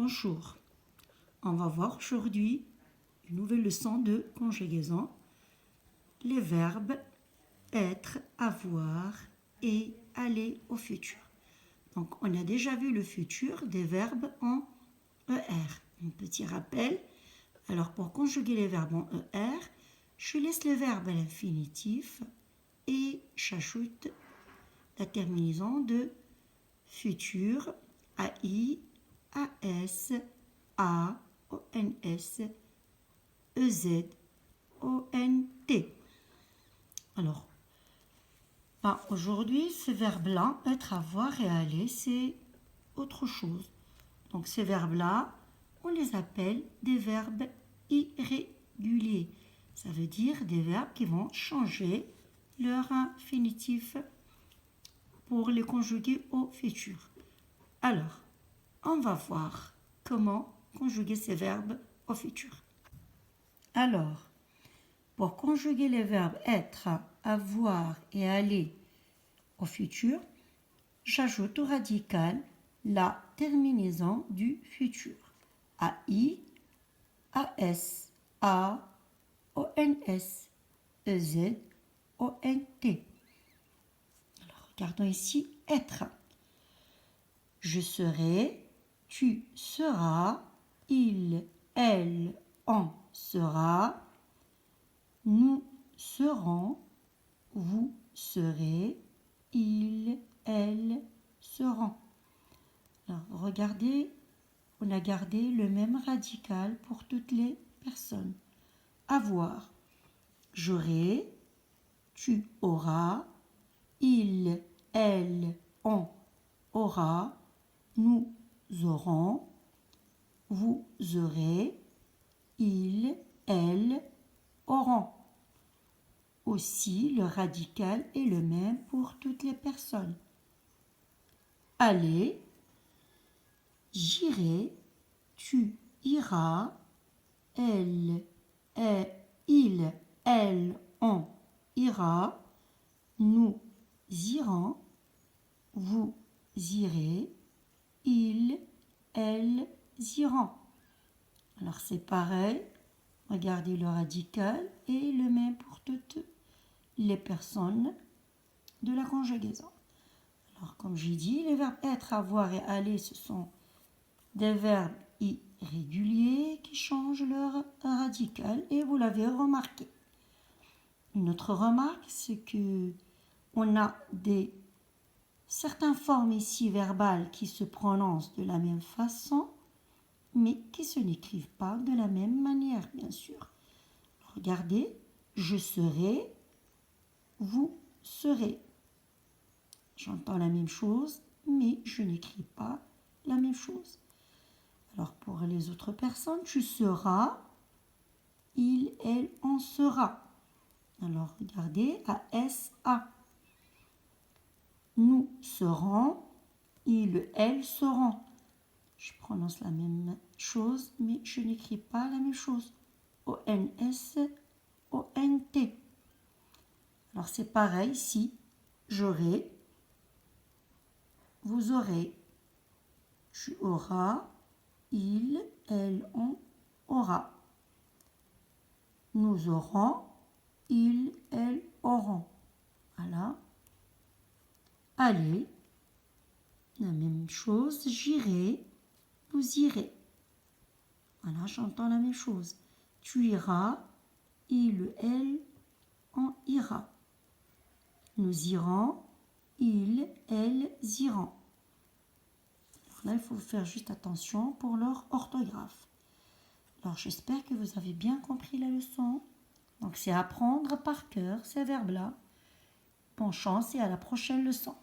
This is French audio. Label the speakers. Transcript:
Speaker 1: Bonjour, on va voir aujourd'hui une nouvelle leçon de conjugaison. Les verbes être, avoir et aller au futur. Donc on a déjà vu le futur des verbes en ER. Un petit rappel. Alors pour conjuguer les verbes en ER, je laisse le verbe à l'infinitif et j'ajoute la terminaison de futur, AI, AS, A, ONS, EZ, ONT. Alors, aujourd'hui, ce verbe-là, être, avoir et aller, c'est autre chose. Donc, ces verbes-là, on les appelle des verbes irréguliers. Ça veut dire des verbes qui vont changer leur infinitif pour les conjuguer au futur. Alors, on va voir comment conjuguer ces verbes au futur. Alors, pour conjuguer les verbes être, avoir et aller au futur, j'ajoute au radical la terminaison du futur. AI, AS, A, ONS, EZ, ONT. Alors, regardons ici être. Je serai, tu seras, il, elle, on sera, nous serons, vous serez, il, elle seront. Alors, regardez, on a gardé le même radical pour toutes les personnes. Avoir, j'aurai, tu auras, il, elle, on aura, nous aurons, vous aurez, il, elle auront. Aussi, le radical est le même pour toutes les personnes. Aller, j'irai, tu iras, il, elle, on ira, nous irons, vous irez, ils, elles iront. Alors c'est pareil, regardez le radical est le même pour toutes les personnes de la conjugaison. Alors comme j'ai dit, les verbes être, avoir et aller, ce sont des verbes irréguliers qui changent leur radical et vous l'avez remarqué. Une autre remarque, c'est que on a certaines formes ici verbales qui se prononcent de la même façon, mais qui se n'écrivent pas de la même manière, bien sûr. Regardez, je serai, vous serez. J'entends la même chose, mais je n'écris pas la même chose. Alors pour les autres personnes, tu seras, il, elle, on sera. Alors regardez, A-S-A. Nous serons, il, elle seront. Je prononce la même chose, mais je n'écris pas la même chose. O-N-S, O-N-T. Alors c'est pareil ici. J'aurai, vous aurez. Tu auras, il, elle, on aura. Nous aurons, ils, elles auront. Voilà. Allez, la même chose. J'irai, vous irez. Voilà, j'entends la même chose. Tu iras, il, elle, on ira. Nous irons, ils, elles iront. Alors là, il faut faire juste attention pour leur orthographe. Alors, j'espère que vous avez bien compris la leçon. Donc, c'est apprendre par cœur ces verbes-là. Bonne chance et à la prochaine leçon.